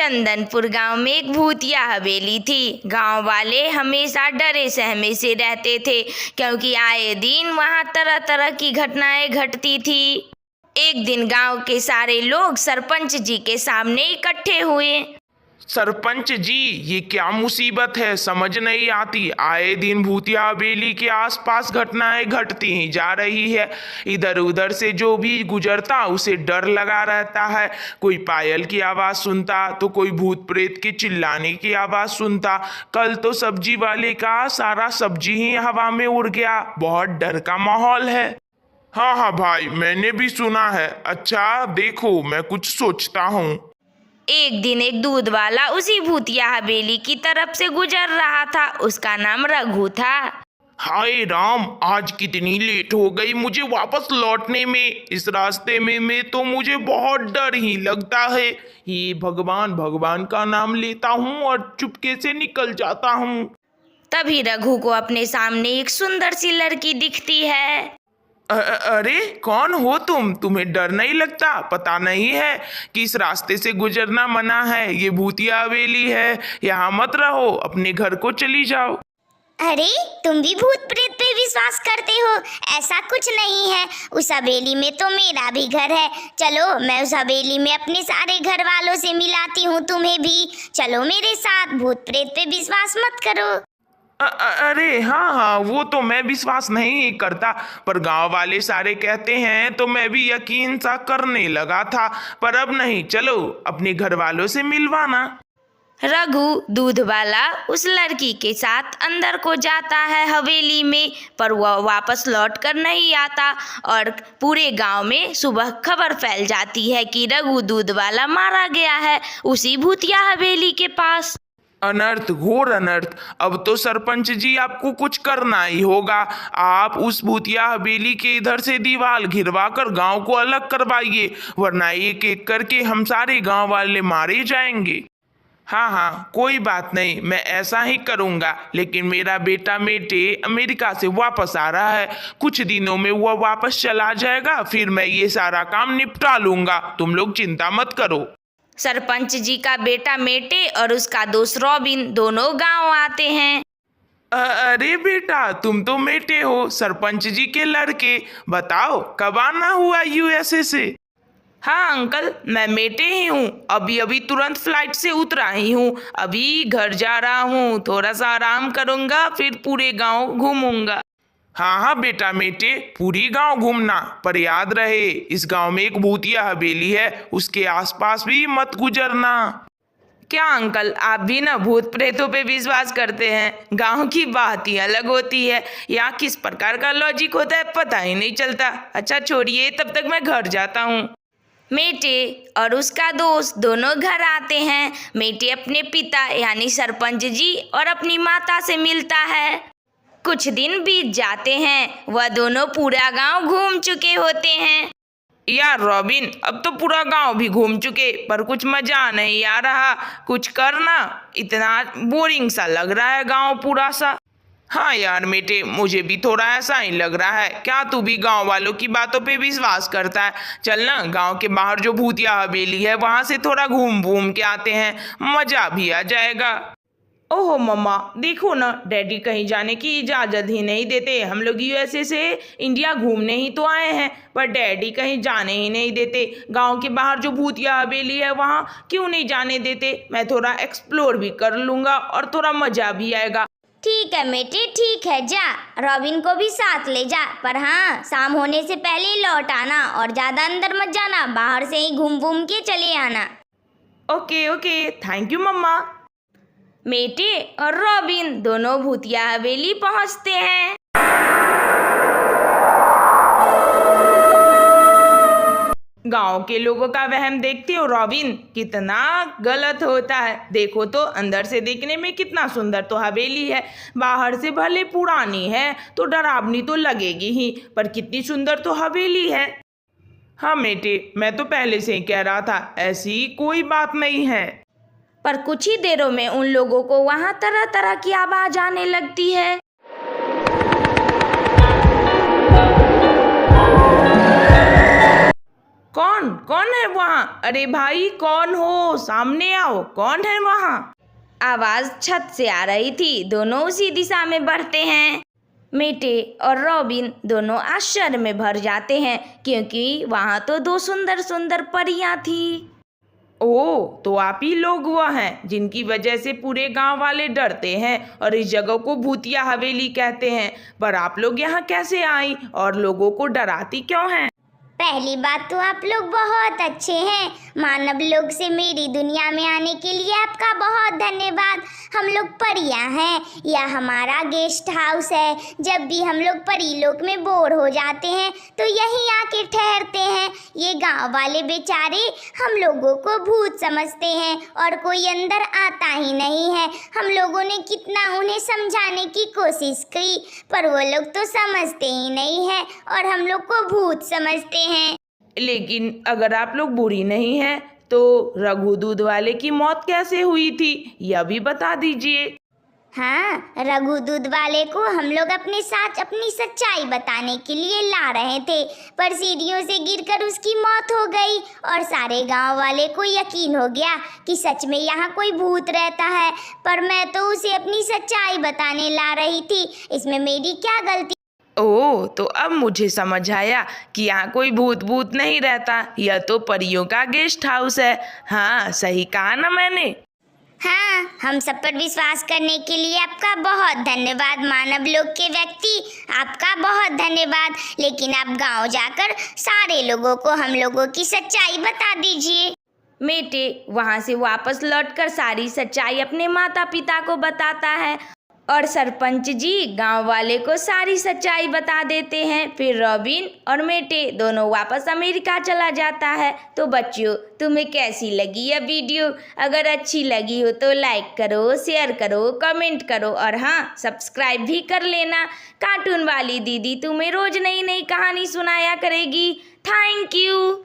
चंदनपुर गांव में एक भूतिया हवेली थी। गांव वाले हमेशा डरे सहमे से रहते थे क्योंकि आए दिन वहां तरह तरह की घटनाएं घटती थी। एक दिन गांव के सारे लोग सरपंच जी के सामने इकट्ठे हुए। सरपंच जी, ये क्या मुसीबत है, समझ नहीं आती। आए दिन भूतिया हवेली के आसपास घटनाएं घटती ही जा रही है। इधर उधर से जो भी गुजरता उसे डर लगा रहता है। कोई पायल की आवाज़ सुनता तो कोई भूत प्रेत के चिल्लाने की आवाज़ सुनता। कल तो सब्जी वाले का सारा सब्जी ही हवा में उड़ गया। बहुत डर का माहौल है। हाँ हाँ भाई, मैंने भी सुना है। अच्छा देखो, मैं कुछ सोचता हूँ। एक दिन एक दूध वाला उसी भूतिया हवेली की तरफ से गुजर रहा था। उसका नाम रघु था। हाय राम, आज कितनी लेट हो गई मुझे वापस लौटने में। इस रास्ते में तो मुझे बहुत डर ही लगता है। ये भगवान भगवान का नाम लेता हूँ और चुपके से निकल जाता हूँ। तभी रघु को अपने सामने एक सुंदर सी लड़की दिखती है। अरे कौन हो तुम? तुम्हें डर नहीं लगता? पता नहीं है कि इस रास्ते से गुजरना मना है। ये भूतिया हवेली है, यहाँ मत रहो, अपने घर को चली जाओ। अरे तुम भी भूत प्रेत पे विश्वास करते हो? ऐसा कुछ नहीं है। उस हवेली में तो मेरा भी घर है। चलो, मैं उस हवेली में अपने सारे घर वालों से मिलाती हूँ तुम्हें भी। चलो मेरे साथ। भूत प्रेत पे विश्वास मत करो। अरे हाँ, वो तो मैं विश्वास नहीं करता, पर गांव वाले सारे कहते हैं तो मैं भी यकीन सा करने लगा था। पर अब नहीं, चलो अपने घर वालों से मिलवाना। रघु दूध वाला उस लड़की के साथ अंदर को जाता है हवेली में, पर वह वापस लौट कर नहीं आता और पूरे गांव में सुबह खबर फैल जाती है कि रघु दूध वाला मारा गया है उसी भूतिया हवेली के पास। अनर्थ, घोर अनर्थ। अब तो सरपंच जी आपको कुछ करना ही होगा। आप उस भूतिया हवेली के इधर से दीवार घिरवा कर गांव को अलग करवाइए, वरना एक एक करके हम सारे गांव वाले मारे जाएंगे। हाँ हाँ, कोई बात नहीं, मैं ऐसा ही करूँगा। लेकिन मेरा बेटा मेटे अमेरिका से वापस आ रहा है। कुछ दिनों में वह वापस चला जाएगा, फिर मैं ये सारा काम निपटा लूँगा। तुम लोग चिंता मत करो। सरपंच जी का बेटा मेटे और उसका दोस्त रॉबिन दोनों गांव आते हैं। अरे बेटा, तुम तो मेटे हो, सरपंच जी के लड़के। बताओ कब आना हुआ यूएसए से? हाँ अंकल, मैं मेटे ही हूँ। अभी अभी तुरंत फ्लाइट से उतरा ही हूँ। अभी घर जा रहा हूँ, थोड़ा सा आराम करूँगा, फिर पूरे गांव घूमूंगा। हाँ हाँ बेटा मेटे, पूरी गांव घूमना, पर याद रहे इस गांव में एक भूतिया हवेली है, उसके आसपास भी मत गुजरना। क्या अंकल, आप भी ना भूत प्रेतों पे विश्वास करते हैं? गांव की बात ही अलग होती है। यहाँ किस प्रकार का लॉजिक होता है पता ही नहीं चलता। अच्छा छोड़िए, तब तक मैं घर जाता हूँ। मेटे और उसका दोस्त दोनों घर आते हैं। मेटे अपने पिता यानी सरपंच जी और अपनी माता से मिलता है। कुछ दिन बीत जाते हैं, वह दोनों पूरा गांव घूम चुके होते हैं। यार रॉबिन, अब तो पूरा गांव भी घूम चुके, पर कुछ मजा नहीं आ रहा। कुछ करना, इतना बोरिंग सा लग रहा है गांव पूरा सा। हाँ यार मेटे, मुझे भी थोड़ा ऐसा ही लग रहा है। क्या तू भी गांव वालों की बातों पे विश्वास करता है? चल ना, गांव के बाहर जो भूतिया हवेली है वहां से थोड़ा घूम घूम के आते हैं, मजा भी आ जाएगा। ओहो मम्मा, देखो ना, डैडी कहीं जाने की इजाज़त ही नहीं देते। हम लोग यूएसए से इंडिया घूमने ही तो आए हैं, पर डैडी कहीं जाने ही नहीं देते। गांव के बाहर जो भूतिया हवेली है वहाँ क्यों नहीं जाने देते? मैं थोड़ा एक्सप्लोर भी कर लूँगा और थोड़ा मज़ा भी आएगा। ठीक है मेटे, ठीक है, जा। रॉबिन को भी साथ ले जा, पर हाँ, शाम होने से पहले ही लौट आना और ज़्यादा अंदर मत जाना। बाहर से ही घूम घूम के चले आना। ओके ओके, थैंक यू मम्मा। मेटे और रॉबिन दोनों भूतिया हवेली पहुंचते हैं। गांव के लोगों का वहम देखते हो रॉबिन, कितना गलत होता है। देखो तो, अंदर से देखने में कितना सुंदर तो हवेली है। बाहर से भले पुरानी है तो डरावनी तो लगेगी ही, पर कितनी सुंदर तो हवेली है। हाँ बेटे, मैं तो पहले से ही कह रहा था, ऐसी कोई बात नहीं है। पर कुछ ही देरों में उन लोगों को वहां तरह तरह की आवाज आने लगती है। कौन कौन कौन है वहाँ? अरे भाई कौन हो, सामने आओ, कौन है वहाँ? आवाज छत से आ रही थी। दोनों उसी दिशा में बढ़ते हैं। मेटे और रॉबिन दोनों आश्चर्य में भर जाते हैं क्योंकि वहाँ तो दो सुंदर सुंदर परियां थी। ओह, तो आप ही लोग वह हैं जिनकी वजह से पूरे गांव वाले डरते हैं और इस जगह को भूतिया हवेली कहते हैं। पर आप लोग यहाँ कैसे आई और लोगों को डराती क्यों हैं? पहली बात तो आप लोग बहुत अच्छे हैं। मानव लोक से मेरी दुनिया में आने के लिए आपका बहुत धन्यवाद। हम लोग परियां हैं, यह हमारा गेस्ट हाउस है। जब भी हम लोग परी लोक में बोर हो जाते हैं तो यहीं आके ठहरते हैं। ये गांव वाले बेचारे हम लोगों को भूत समझते हैं और कोई अंदर आता ही नहीं है। हम लोगों ने कितना उन्हें समझाने की कोशिश की पर वो लोग तो समझते ही नहीं है और हम लोग को भूत समझते हैं। लेकिन अगर आप लोग बुरी नहीं हैं तो रघु दूध वाले की मौत कैसे हुई थी, यह भी बता दीजिए। हाँ, रघु दूध वाले को हम लोग अपने साथ अपनी सच्चाई बताने के लिए ला रहे थे पर सीढ़ियों से गिरकर उसकी मौत हो गई और सारे गांव वाले को यकीन हो गया कि सच में यहाँ कोई भूत रहता है। पर मैं तो उसे अपनी सच्चाई बताने ला रही थी, इसमें मेरी क्या गलती? ओह, तो अब मुझे समझ आया कि यहाँ कोई भूत नहीं रहता, यह तो परियों का गेस्ट हाउस है। हाँ, सही कहा ना मैंने? हाँ, हम सब पर विश्वास करने के लिए आपका बहुत धन्यवाद मानव लोक के व्यक्ति, आपका बहुत धन्यवाद। लेकिन आप गांव जाकर सारे लोगों को हम लोगों की सच्चाई बता दीजिए। मेटे वहाँ से वापस लौटकर सारी सच्चाई अपने माता पिता को बताता है और सरपंच जी गांव वाले को सारी सच्चाई बता देते हैं। फिर रॉबिन और मेटे दोनों वापस अमेरिका चला जाता है। तो बच्चों, तुम्हें कैसी लगी यह वीडियो? अगर अच्छी लगी हो तो लाइक करो, शेयर करो, कमेंट करो और हाँ, सब्सक्राइब भी कर लेना। कार्टून वाली दीदी तुम्हें रोज नई नई कहानी सुनाया करेगी। Thank you.